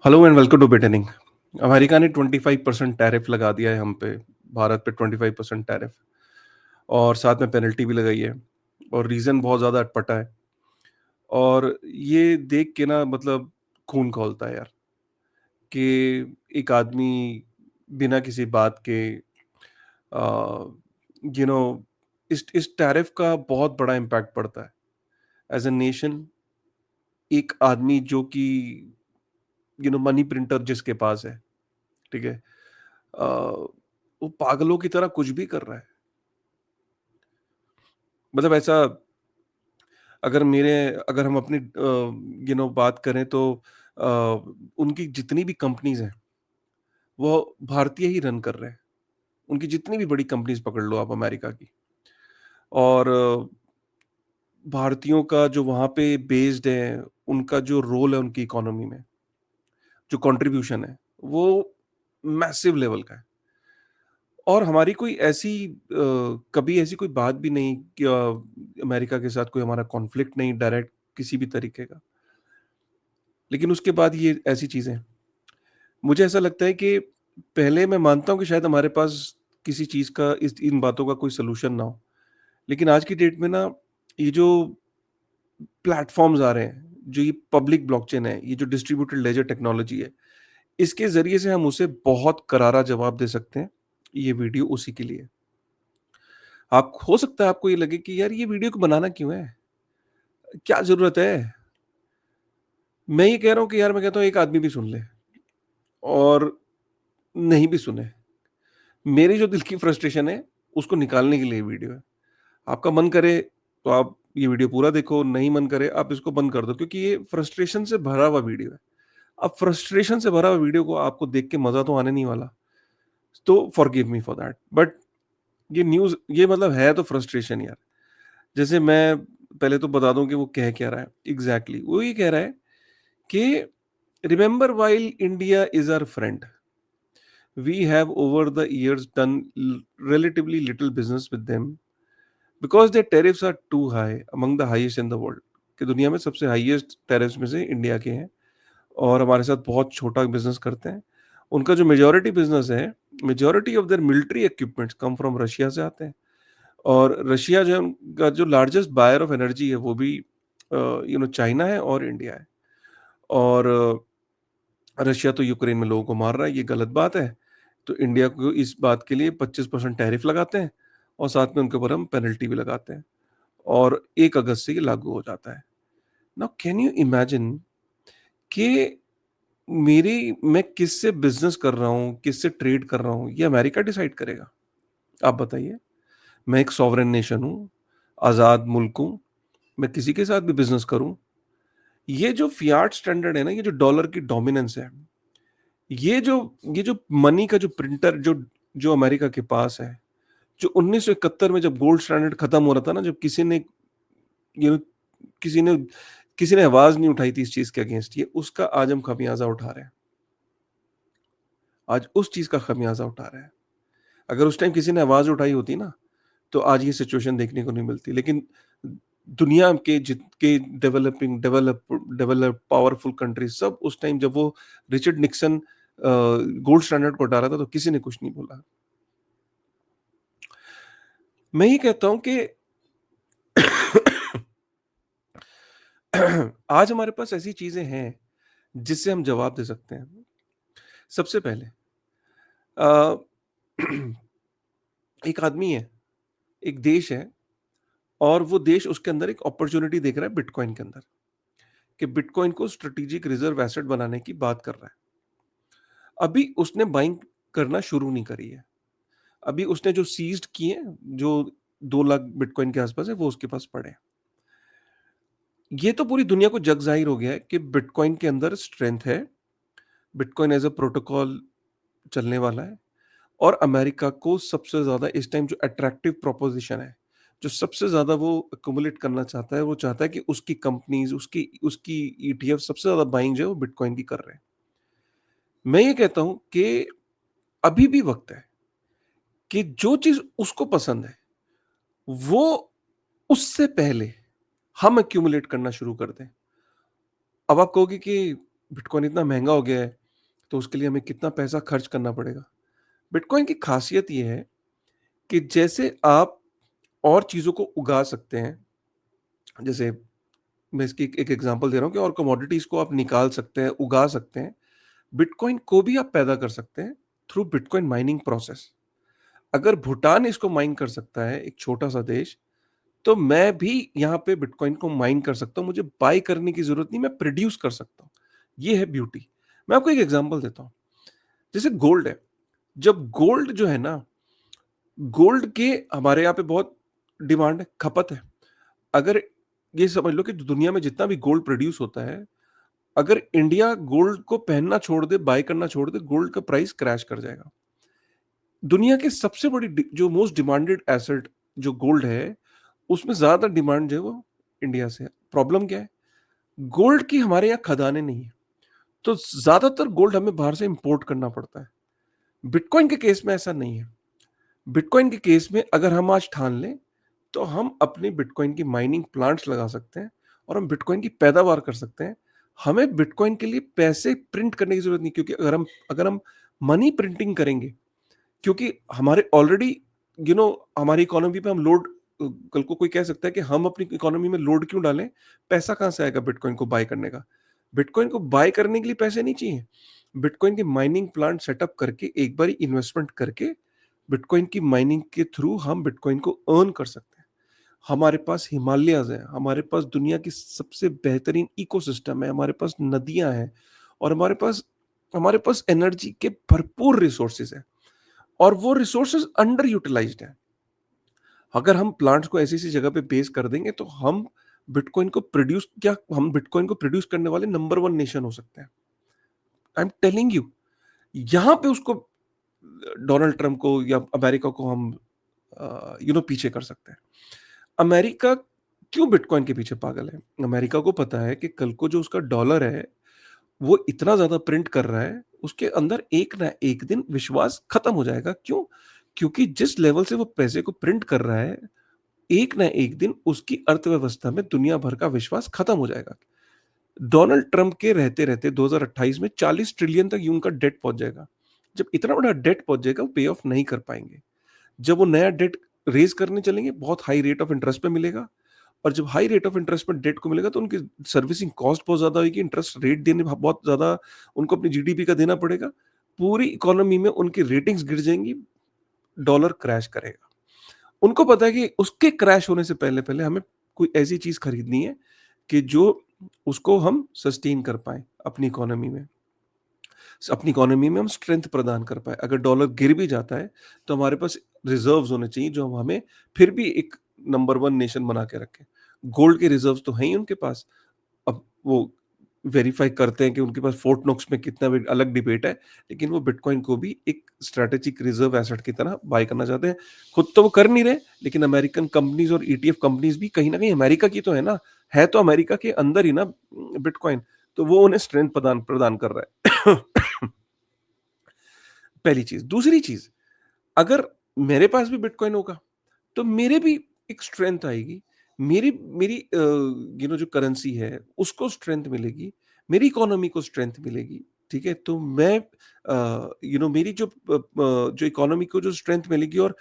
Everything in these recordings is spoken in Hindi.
हेलो एंड वेलकम टू बिटेनिंग। अमेरिका ने 25% टैरिफ लगा दिया है हम पे, भारत पे 25% टैरिफ और साथ में पेनल्टी भी लगाई है और रीज़न बहुत ज़्यादा अटपटा है और ये देख के ना मतलब खून खौलता है यार कि एक आदमी बिना किसी बात के यू नो इस टैरिफ का बहुत बड़ा इम्पैक्ट पड़ता है एज अ नेशन। एक आदमी जो कि मनी प्रिंटर जिसके पास है, ठीक है, वो पागलों की तरह कुछ भी कर रहा है। मतलब ऐसा अगर हम अपनी बात करें तो अ, उनकी जितनी भी कंपनीज़ हैं, वो भारतीय ही रन कर रहे हैं। उनकी जितनी भी बड़ी कंपनीज़ पकड़ लो आप अमेरिका की और भारतीयों का जो वहाँ पे बेस्ड है, उनका जो रोल है उनकी इकोनॉमी में, जो कंट्रीब्यूशन है, वो मैसिव लेवल का है। और हमारी कोई कभी ऐसी कोई बात भी नहीं कि अमेरिका के साथ कोई हमारा कॉन्फ्लिक्ट नहीं डायरेक्ट किसी भी तरीके का। लेकिन उसके बाद ये ऐसी चीज़ें, मुझे ऐसा लगता है कि पहले मैं मानता हूँ कि शायद हमारे पास किसी चीज़ का इस इन बातों का कोई सॉल्यूशन ना हो। लेकिन आज की डेट में ना ये जो प्लेटफ़ॉर्म्स आ रहे हैं, जो ये पब्लिक ब्लॉकचेन है, ये जो डिस्ट्रीब्यूटेड लेजर टेक्नोलॉजी है, इसके ज़रिए से हम उसे बहुत करारा जवाब दे सकते हैं। ये वीडियो उसी के लिए है। आप हो सकता है आपको ये लगे कि यार ये वीडियो को बनाना क्यों है? क्या ज़रूरत है? मैं ये कह रहा हूँ कि यार मैं कहता हूँ एक आदमी भी सुन ले और नहीं भी सुने। मेरी जो दिल की फ्रस्ट्रेशन है, उसको निकालने के लिए ये वीडियो है। आपका मन करे तो आप ये वीडियो पूरा देखो, नहीं मन करे आप इसको बंद कर दो क्योंकि ये फ्रस्ट्रेशन से भरा हुआ वीडियो है। अब फ्रस्ट्रेशन से भरा हुआ वीडियो को आपको देख के मज़ा तो आने नहीं वाला। तो forgive me for that. But ये मतलब है तो फ्रस्ट्रेशन यार। जैसे मैं पहले तो बता दूँ कि वो कह क्या रहा है एग्ज़ैक्टली। वो ये कह रहा है कि remember while India is our friend, we have over the years done relatively little business with them because their tariffs are too high, among the highest in the world। कि दुनिया में सबसे हाईएस्ट टैरिफ्स में से इंडिया के हैं और हमारे साथ बहुत छोटा बिजनेस करते हैं। उनका जो मेजॉरिटी बिजनेस है, majority of their military equipments come from Russia से आते हैं और रशिया जो है उनका जो लार्जेस्ट बायर ऑफ एनर्जी है वो भी चाइना है और इंडिया है। और रशिया तो यूक्रेन में लोगों को मार रहा है, ये गलत बात है। तो इंडिया को इस बात के लिए 25% टैरिफ लगाते हैं और साथ में उनके ऊपर हम पेनल्टी भी लगाते हैं और 1 अगस्त से ये लागू हो जाता है। नाउ कैन यू इमेजिन कि मैं किससे बिज़नेस कर रहा हूँ, किससे ट्रेड कर रहा हूँ, ये अमेरिका डिसाइड करेगा? आप बताइए। मैं एक सॉवरेन नेशन हूँ, आज़ाद मुल्क हूँ, मैं किसी के साथ भी बिज़नेस करूँ। ये जो फियाट स्टैंडर्ड है ना, ये जो डॉलर की डोमिनेंस है, ये जो मनी का जो प्रिंटर जो जो अमेरिका के पास है, जो 1971 में जब गोल्ड स्टैंडर्ड खत्म हो रहा था ना, जब यू नो किसी ने किसी ने आवाज़ नहीं उठाई थी इस चीज़ के अगेंस्ट, ये उसका आज हम खमियाज़ा उठा रहे हैं। आज उस चीज़ का खमियाज़ा उठा रहे हैं। अगर उस टाइम किसी ने आवाज़ उठाई होती ना, तो आज ये सिचुएशन देखने को नहीं मिलती। लेकिन दुनिया के जितने डेवलप पावरफुल कंट्रीज़ सब उस टाइम जब वो रिचर्ड निक्सन गोल्ड स्टैंडर्ड को हटा रहा था, तो किसी ने कुछ नहीं बोला। मैं ये कहता हूँ कि आज हमारे पास ऐसी चीज़ें हैं, जिससे हम जवाब दे सकते हैं। सबसे पहले अ, एक आदमी है, एक देश है और वो देश उसके अंदर एक अपॉर्च्युनिटी देख रहा है बिटकॉइन के अंदर, कि बिटकॉइन को स्ट्रेटेजिक रिज़र्व एसेट बनाने की बात कर रहा है। अभी उसने बाइंग करना शुरू नहीं करी है। अभी उसने जो सीज़्ड किए हैं, जो 2 लाख बिटकॉइन के आस-पास है, वो उसके पास पड़े हैं। ये तो पूरी दुनिया को जग ज़ाहिर हो गया है कि बिटकॉइन के अंदर स्ट्रेंथ है, बिटकॉइन एज़ अ प्रोटोकॉल चलने वाला है और अमेरिका को सबसे ज़्यादा इस टाइम जो अट्रैक्टिव प्रोपोज़िशन है, जो सबसे ज़्यादा वो एक्युमुलेट करना चाहता है, वो चाहता है कि उसकी कंपनीज़, उसकी उसकी ईटीएफ सबसे ज़्यादा बाइंग जो है वो बिटकॉइन की कर रहे हैं। मैं ये कहता हूँ कि अभी भी वक़्त है कि जो चीज़ उसको पसंद है, वो उससे पहले हम एक्युमुलेट करना शुरू कर दें। अब आप कहोगे कि बिटकॉइन इतना महँगा हो गया है, तो उसके लिए हमें कितना पैसा खर्च करना पड़ेगा। बिटकॉइन की खासियत ये है कि जैसे आप और चीज़ों को उगा सकते हैं, जैसे मैं इसकी एक एग्ज़ाम्पल दे रहा हूँ कि और कमोडिटीज़ को आप निकाल सकते हैं, उगा सकते हैं। बिटकॉइन को भी आप पैदा कर सकते हैं थ्रू बिटकॉइन माइनिंग प्रोसेस। अगर भूटान इसको माइन कर सकता है, एक छोटा-सा देश, तो मैं भी यहाँ पे बिटकॉइन को माइन कर सकता हूँ। मुझे बाय करने की ज़रूरत नहीं, मैं प्रोड्यूस कर सकता हूँ। ये है ब्यूटी। मैं आपको एक एग्ज़ाम्पल देता हूँ। जैसे गोल्ड है, जब गोल्ड जो है ना, गोल्ड के हमारे यहाँ पे बहुत डिमांड है, खपत है। अगर ये समझ लो कि दुनिया में जितना भी गोल्ड प्रोड्यूस होता है, अगर इंडिया गोल्ड को पहनना छोड़ दे, बाय करना छोड़ दे, गोल्ड का प्राइस क्रैश कर जाएगा। दुनिया की सबसे बड़ी जो मोस्ट डिमांडेड एसेट जो गोल्ड है, उसमें ज़्यादा डिमांड जो है वो इंडिया से है। प्रॉब्लम क्या है? गोल्ड की हमारे यहाँ खदानें नहीं है, तो ज़्यादातर गोल्ड हमें बाहर से इंपोर्ट करना पड़ता है। बिटकॉइन के केस में ऐसा नहीं है। बिटकॉइन के केस में अगर हम आज ठान लें, तो हम अपने बिटकॉइन की माइनिंग प्लांट्स लगा सकते हैं और हम बिटकॉइन की पैदावार कर सकते हैं। हमें बिटकॉइन के लिए पैसे प्रिंट करने की ज़रूरत नहीं, क्योंकि अगर हम मनी प्रिंटिंग करेंगे, क्योंकि हमारे ऑलरेडी हमारी इकोनॉमी पे हम लोड, कल को कोई कह सकता है कि हम अपनी इकोनॉमी में लोड क्यों डालें? पैसा कहाँ से आएगा बिटकॉइन को बाय करने का? बिटकॉइन को बाय करने के लिए पैसे नहीं चाहिए। बिटकॉइन की माइनिंग प्लांट सेटअप करके एक बारी इन्वेस्टमेंट करके बिटकॉइन की माइनिंग के थ्रू हम बिटकॉइन को अर्न कर सकते हैं। हमारे पास हिमालयाज़ हैं, हमारे पास दुनिया की सबसे बेहतरीन इकोसिस्टम है, हमारे पास नदियाँ हैं और हमारे पास एनर्जी के भरपूर रिसोर्सेज़ हैं। और वो रिसोर्सेज अंडर यूटिलाइज्ड है। अगर हम प्लांट्स को ऐसी-ऐसी जगह पे बेस कर देंगे, तो हम बिटकॉइन को प्रोड्यूस करने वाले नंबर 1 नेशन हो सकते हैं। I am telling you. यहाँ पे उसको डोनाल्ड ट्रम्प को या अमेरिका को हम पीछे कर सकते हैं। अमेरिका क्यों बिटकॉइन के पीछे पागल है? अमेरिका को पता है कि कल को जो उसका डॉलर है, वो इतना ज़्यादा प्रिंट कर रहा है, उसके अंदर एक ना एक दिन विश्वास खत्म हो जाएगा। क्यों? क्योंकि जिस लेवल से वो पैसे को प्रिंट कर रहा है, एक ना एक दिन उसकी अर्थव्यवस्था में दुनिया भर का विश्वास खत्म हो जाएगा। डोनाल्ड ट्रम्प के रहते-रहते 2028 में 40 ट्रिलियन तक उनका डेट पहुँच जाएगा। जब इतना बड़ा डेट पहुँच जाएगा, वो पे ऑफ नहीं कर पाएँगे। जब वो नया डेट रेज़ करने चलेंगे, बहुत हाई रेट ऑफ इंटरेस्ट पे मिलेगा और जब हाई रेट ऑफ इंटरेस्ट पे डेट को मिलेगा, तो उनकी सर्विसिंग कॉस्ट बहुत ज़्यादा होएगी, इंटरेस्ट रेट देने बहुत ज़्यादा उनको अपनी जीडीपी का देना पड़ेगा। पूरी इकोनॉमी में उनकी रेटिंग्स गिर जाएँगी, डॉलर क्रैश करेगा। उनको पता है कि उसके क्रैश होने से पहले-पहले हमें कोई ऐसी चीज़ खरीदनी है कि जो उसको हम सस्टेन कर पाएँ अपनी इकोनॉमी में हम स्ट्रेंथ प्रदान कर पाएँ। अगर डॉलर गिर भी जाता है, तो हमारे पास रिज़र्व्स होने चाहिए जो हम हमें फिर भी एक नंबर 1 नेशन बना के रखें। गोल्ड के रिज़र्व्स तो हैं ही उनके पास। अब वो वेरीफ़ाई करते हैं कि उनके पास फोर्ट नॉक्स में कितना वे अलग डिबेट है, लेकिन वो बिटकॉइन को भी एक स्ट्रैटेजिक रिज़र्व एसेट की तरह बाय करना चाहते हैं। खुद तो वो कर नहीं रहे, लेकिन अमेरिकन कंपनीज़ और ईटीएफ कंपनीज़ भी कहीं न कहीं अमेरिका की तो है ना, है तो अमेरिका के अंदर ही ना बिटकॉइन, तो वो उन्हें स्ट्रेंथ प्रदान प्रदान कर रहा है। पहली चीज़। दूसरी चीज़, अगर मेरे पास भी बिटकॉइन होगा, तो मेरे भी एक स्ट्रेंथ आएगी। मेरी मेरी जो करेंसी है, उसको स्ट्रेंथ मिलेगी, मेरी इकोनॉमी को स्ट्रेंथ मिलेगी, ठीक है? तो मैं मेरी जो इकोनॉमी को जो स्ट्रेंथ मिलेगी और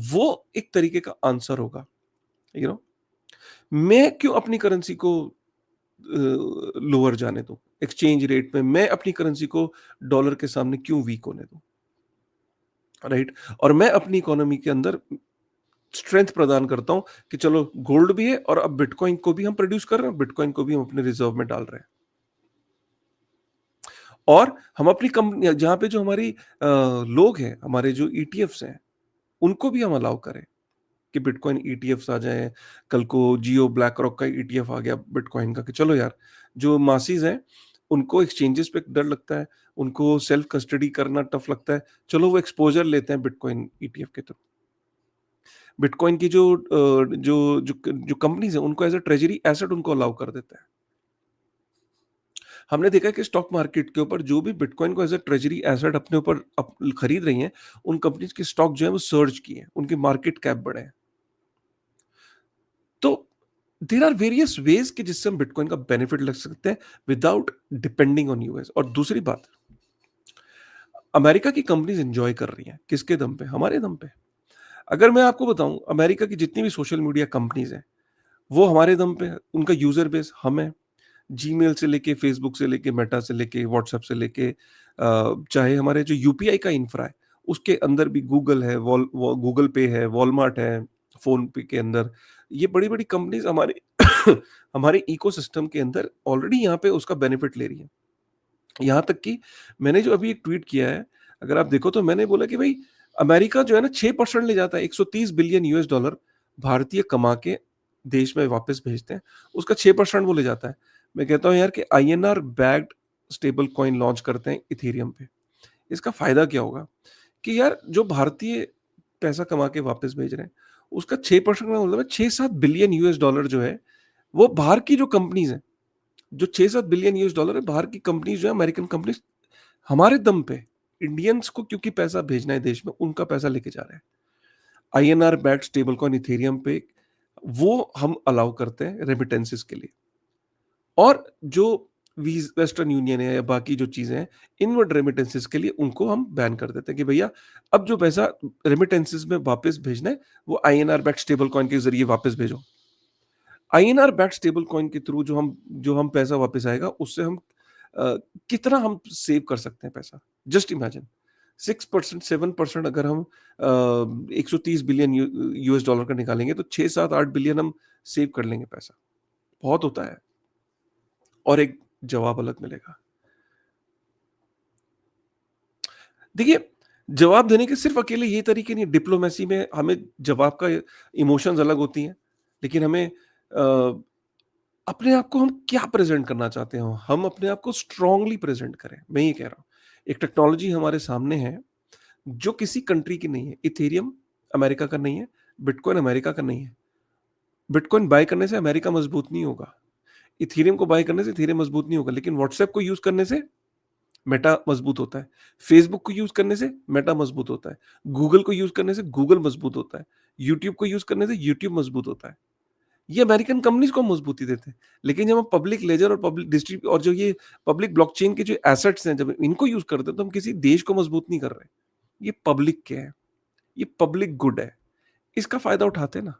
वो एक तरीके का आंसर होगा, यू नो? मैं क्यों अपनी करेंसी को लोअर जाने दूँ? एक्सचेंज रेट में मैं अपनी करेंसी को डॉलर के सामने क्यों वीक होने दूँ? राइट? और मैं अपनी इकोनॉमी के अंदर स्ट्रेंथ प्रदान करता हूँ कि चलो गोल्ड भी है और अब बिटकॉइन को भी हम प्रोड्यूस कर रहे हैं, बिटकॉइन को भी हम अपने रिजर्व में डाल रहे हैं। और हम अपनी कंपनी जहाँ पे जो हमारी लोग हैं, हमारे जो ईटीएफ्स हैं, उनको भी हम अलाउ करें कि बिटकॉइन ईटीएफ्स आ जाएँ। कल को जियो ब्लैक रॉक का ईटीएफ आ गया बिटकॉइन का कि चलो यार, जो मासीज़ हैं, उनको एक्सचेंजेस पे डर लगता है, उनको सेल्फ कस्टडी करना टफ लगता है, चलो वो एक्सपोज़र लेते हैं बिटकॉइन ईटीएफ के थ्रू। बिटकॉइन की जो कंपनीज़ हैं, उनको एज़ अ ट्रेज़री एसेट उनको अलाउ कर देता है। हमने देखा है कि स्टॉक मार्केट के ऊपर जो भी बिटकॉइन को एज़ अ ट्रेज़री एसेट अपने ऊपर खरीद रही हैं, उन कंपनीज़ के स्टॉक जो है वो सर्ज किए हैं, उनके मार्केट कैप बढ़े हैं। तो देयर आर वेरियस वेज कि जिससे हम बिटकॉइन का बेनिफिट ले सकते हैं विदाउट डिपेंडिंग ऑन यूएस। और दूसरी बात, अमेरिका की कंपनीज एंजॉय कर रही हैं किसके दम पे? हमारे दम पे। अगर मैं आपको बताऊं, अमेरिका की जितनी भी सोशल मीडिया कंपनीज हैं वो हमारे दम पे है। उनका यूजर बेस हम है। जीमेल से लेके, फेसबुक से लेके, मेटा से लेके, व्हाट्सएप से लेके, चाहे हमारे जो यूपीआई का इंफ्रा है उसके अंदर भी गूगल है, गूगल पे है, वॉलमार्ट है, फोन पे के अंदर, ये बड़ी बड़ी कंपनीज हमारे हमारे इकोसिस्टम के अंदर ऑलरेडी यहाँ पे उसका बेनिफिट ले रही है। यहाँ तक कि मैंने जो अभी एक ट्वीट किया है, अगर आप देखो तो मैंने बोला कि भाई अमेरिका जो है ना 6% ले जाता है, 130 बिलियन यूएस डॉलर भारतीय कमा के देश में वापस भेजते हैं, उसका 6% वो ले जाता है। मैं कहता हूँ यार कि INR backed stable coin launch करते हैं इथेरियम पे। इसका फायदा क्या होगा कि यार जो भारतीय पैसा कमा के वापस भेज रहे हैं, उसका 6% का मतलब है 6-7 बिलियन यूएस डॉलर जो है, वो बाहर की जो कंपनीज हैं, जो 6-7 बिलियन यूएस डॉलर है बाहर की कंपनीज जो है, अमेरिकन कंपनीज, हमारे दम पे इंडियंस को क्योंकि पैसा भेजना है देश में, उनका पैसा लेके जा रहे हैं INR backed stable coin Ethereum पे। वो हम अलाउ करते हैं रेमिटेंसेस के लिए। और जो वेस्टर्न यूनियन है या बाकी जो चीजें हैं इनवर्ड रेमिटेंसेस के लिए, उनको हम बैन कर देते हैं कि भैया अब जो पैसा रेमिटेंसेस में वापस भेजना है वो आईएनआर बैक्ड स्टेबल कॉइन के जरिए वापस भेजो। आईएनआर बैक्ड स्टेबल कॉइन के थ्रू जो हम पैसा वापस आएगा उससे हम अ, कितना हम सेव कर सकते हैं पैसा। जस्ट इमेजिन 6%, 7% अगर हम 130 बिलियन यूएस डॉलर का निकालेंगे तो 6-7-8 बिलियन हम सेव कर लेंगे पैसा। बहुत होता है। और एक जवाब अलग मिलेगा। देखिए, जवाब देने के सिर्फ अकेले ये तरीके नहीं, डिप्लोमेसी में हमें जवाब का इमोशंस अलग होती हैं, लेकिन हमें अपने आप को हम क्या प्रेज़ेंट करना चाहते हो, हम अपने आप को स्ट्रांगली प्रेज़ेंट करें, मैं ये कह रहा हूँ। एक टेक्नोलॉजी हमारे सामने है, जो किसी कंट्री की नहीं है। इथेरियम अमेरिका का नहीं है, बिटकॉइन अमेरिका का नहीं है। बिटकॉइन बाय करने से अमेरिका मजबूत नहीं होगा, इथेरियम को बाय करने से इथेरियम मजबूत नहीं होगा, लेकिन व्हाट्सएप को यूज़ करने से मेटा मजबूत होता है। फेसबुक को यूज़ करने से मेटा मजबूत होता है। गूगल को यूज़ करने से गूगल मजबूत होता है। यूट्यूब को यूज़ करने से यूट्यूब मजबूत होता है। ये अमेरिकन कंपनीज़ को मजबूती देते हैं। लेकिन जब हम पब्लिक लेजर और पब्लिक डिस्ट्री और जो ये पब्लिक ब्लॉकचेन के जो एसेट्स हैं, जब इनको यूज़ करते हैं, तो हम किसी देश को मजबूत नहीं कर रहे। ये पब्लिक के हैं, ये पब्लिक गुड है। इसका फ़ायदा उठाते हैं ना।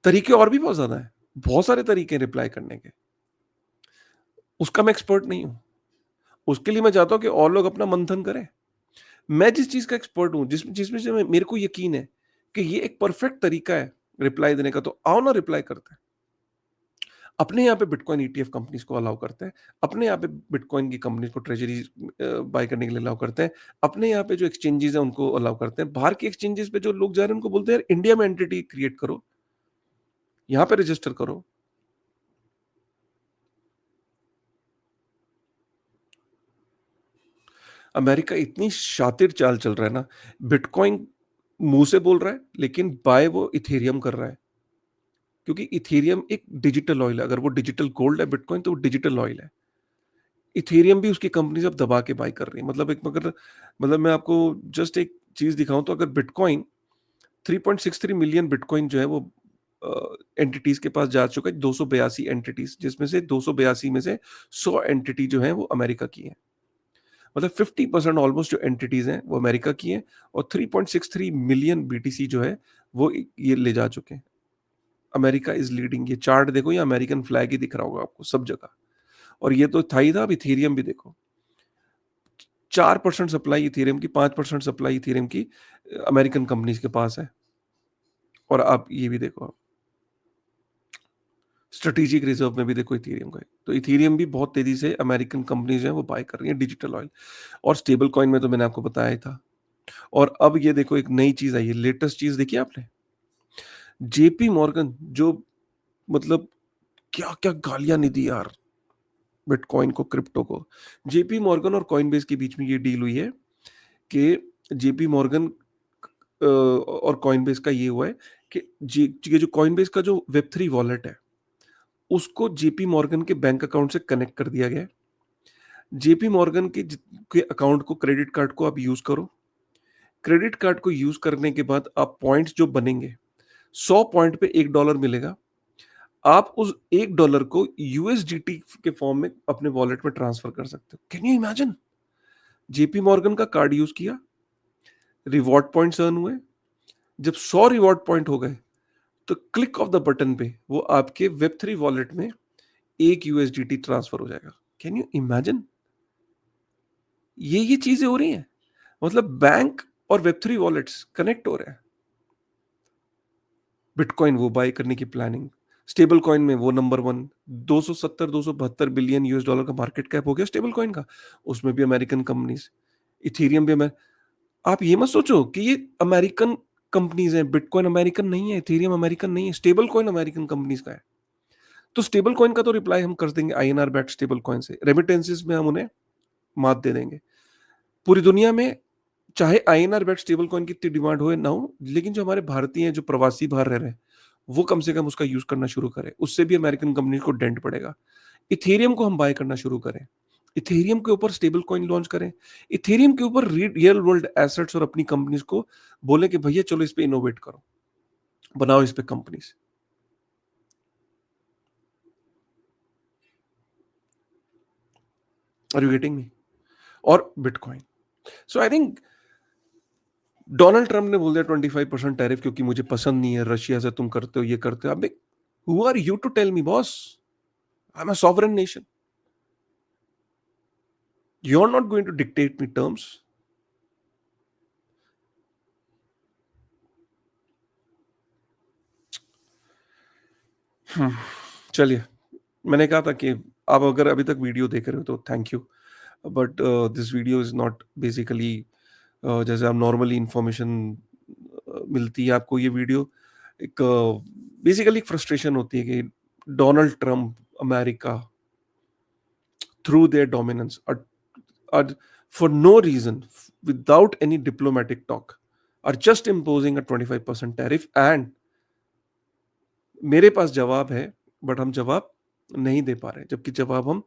तरीके और भी बहुत ज़्यादा हैं। बहुत सारे तरीके हैं रिप्लाई करने के। उसका मैं एक्सपर्ट नहीं हूँ। उसके लिए मैं चाहता हूँ कि और लोग अपना मंथन करें। मैं जिस चीज़ का एक्सपर्ट हूँ, जिसमें से मेरे को यकीन है कि ये एक परफेक्ट तरीका है रिप्लाई देने का, तो आओ ना रिप्लाई करते हैं। अपने यहाँ पे बिटकॉइन ईटीएफ कंपनीज़ को अलाउ करते हैं। अपने यहाँ पे बिटकॉइन की कंपनीज़ को ट्रेज़रीज़ बाय करने के लिए अलाउ करते हैं। अपने यहाँ पे जो एक्सचेंजेज़ हैं उनको अलाउ करते हैं। बाहर के एक्सचेंजेज़ पे जो लोग जा रहे हैं उनको बोलते हैं यार इंडिया में एंटिटी क्रिएट करो, यहाँ पे रजिस्टर करो। अमेरिका इतनी शातिर चाल चल रहा है ना, बिटकॉइन मुँह से बोल रहा है लेकिन बाय वो इथेरियम कर रहा है। क्योंकि इथेरियम एक डिजिटल ऑयल है, अगर वो डिजिटल गोल्ड है बिटकॉइन, तो वो डिजिटल ऑयल है। इथेरियम भी उसकी कंपनीज अब दबा के बाय कर रही है। मतलब मैं आपको जस्ट एक चीज दिखाऊं, तो अगर बिटकॉइन 3.63 मिलियन बिटकॉइन जो है वो एंटिटीज के पास जा चुका है, 282 एंटिटीज, जिसमें से 282 में से 100 एंटिटी जो है वो अमेरिका की है। मतलब 50% ऑलमोस्ट जो एंटिटीज हैं वो अमेरिका की हैं, और 3.63 मिलियन बीटीसी जो है वो ये ले जा चुके हैं। America is leading. ये चार्ट देखो, ये अमेरिकन फ्लैग ही दिख रहा होगा आपको सब जगह। और ये तो था ही था, अब इथेरियम भी देखो। 4% सप्लाई इथेरियम की, 5% सप्लाई इथेरियम की अमेरिकन कंपनीज के पास है। और आप ये भी देखो, आप स्ट्रेटेजिक रिजर्व में भी देखो इथेरियम का है। तो इथेरियम भी बहुत तेजी से अमेरिकन कंपनीज हैं वो बाय कर रही हैं, डिजिटल ऑयल। और स्टेबल कॉइन में तो मैंने आपको बताया ही था। और अब ये देखो एक नई चीज आई है, लेटेस्ट चीज देखी आपने? जेपी मॉर्गन, जो मतलब क्या क्या गालियां नहीं दी यार बिटकॉइन को, क्रिप्टो को। जेपी मॉर्गन और कॉइनबेस के बीच में ये डील हुई है कि जेपी मॉर्गन और कॉइनबेस का ये हुआ है कि ये जो कॉइनबेस का जो वेब3 वॉलेट है, उसको जेपी मॉर्गन के बैंक अकाउंट से कनेक्ट कर दिया गया है। जेपी मॉर्गन के अकाउंट को, क्रेडिट कार्ड को आप यूज करो। क्रेडिट कार्ड को यूज करने के बाद आप पॉइंट्स जो बनेंगे, 100 पॉइंट पे $1 मिलेगा। आप उस $1 को यूएसडीटी के फॉर्म में अपने वॉलेट में ट्रांसफर कर सकते हो। Can you imagine? JP Morgan का कार्ड यूज़ किया, रिवॉर्ड पॉइंट्स अर्न हुए, जब 100 रिवॉर्ड पॉइंट हो गए, तो क्लिक ऑफ द बटन पे वो आपके वेब3 वॉलेट में 1 यूएसडीटी ट्रांसफर हो जाएगा। Can you imagine? ये चीज़ें हो रही हैं। मतलब बैंक और वेब3 वॉलेट्स कनेक्ट हो रहे हैं। बिटकॉइन वो बाय करने की प्लानिंग, स्टेबल कॉइन में वो नंबर 1, 272 बिलियन यूएस डॉलर का मार्केट कैप हो गया स्टेबल कॉइन का, उसमें भी अमेरिकन कंपनीज, इथेरियम भी आप ये मत सोचो कि ये अमेरिकन कंपनीज हैं, बिटकॉइन अमेरिकन नहीं है, इथेरियम अमेरिकन नहीं है, स्टेबल कॉइन अमेरिकन कंपनीज का है। तो स्टेबल कॉइन का तो रिप्लाई हम कर देंगे आईएनआर बैक्ड स्टेबल कॉइन से, रेमिटेंसेस में हम उन्हें मात दे देंगे। पूरी दुनिया में चाहे आईएनआर बैक्ड स्टेबल कॉइन की इतनी डिमांड हो ना हो, लेकिन जो हमारे भारतीय हैं जो प्रवासी बाहर रह रहे हैं, वो कम से कम उसका यूज करना शुरू करें, उससे भी अमेरिकन कंपनी को डेंट पड़ेगा। इथेरियम को हम बाय करना शुरू करें, इथेरियम के ऊपर स्टेबल कॉइन लॉन्च करें, इथेरियम के ऊपर रियल वर्ल्ड एसेट्स और अपनी कंपनीज को बोले कि भैया चलो इस पे इनोवेट करो, बनाओ इस पे companies. Are you getting me? और bitcoin, so I think Donald Trump ने बोल दिया 25% टैरिफ क्योंकि मुझे पसंद नहीं है, रशिया से तुम करते हो, ये करते हो। अबे who are you to tell me boss? I am a sovereign nation, you are not going to dictate me terms. चलिए, मैंने कहा था कि आप अगर अभी तक वीडियो देख रहे हो तो thank you, but this video is not basically जैसे आप नॉर्मली इंफॉर्मेशन मिलती है आपको, ये वीडियो एक बेसिकली एक फ्रस्ट्रेशन होती है कि Donald Trump America through their dominance are for no reason, without any diplomatic talk, are just imposing a 25% tariff, and मेरे पास जवाब है, बट हम जवाब नहीं दे पा रहे, जबकि जवाब हम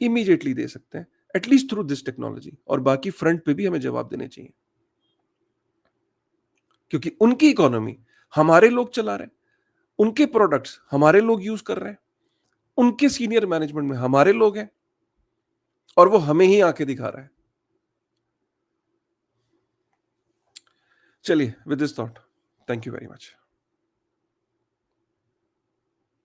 इमीडिएटली दे सकते हैं, एटलीस्ट थ्रू दिस टेक्नोलॉजी, और बाकी फ्रंट पे भी हमें जवाब देने चाहिए, क्योंकि उनकी इकोनॉमी हमारे लोग चला रहे हैं, उनके प्रोडक्ट्स हमारे लोग यूज कर रहे हैं, उनके सीनियर मैनेजमेंट में हमारे लोग हैं, और वो हमें ही आके दिखा रहा है। चलिए, with this thought, thank you very much.